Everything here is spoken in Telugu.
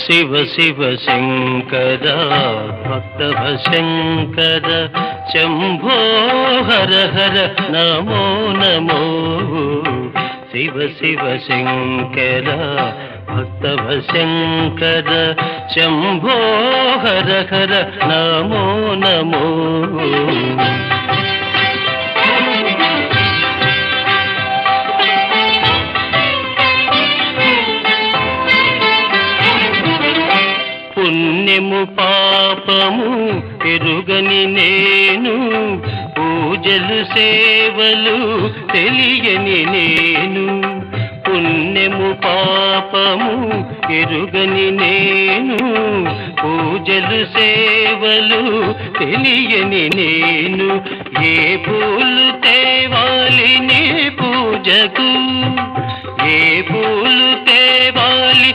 శివ శివ శంకర భక్తవ శంకర శంభో హర హర నమో నమో శివ శివ శంకర భక్తవ శంకర శంభో హర హర నమో నమో పుణ్యము పాపము ఎరుగని నేను పూజలు సేవలు తెలియని నేను పుణ్యము పాపము ఎరుగని నేను పూజలు సేవలు తెలియని నేను ఏ పూలు తేవాలి నీ పూజకు ఏ పూలు తేవాలి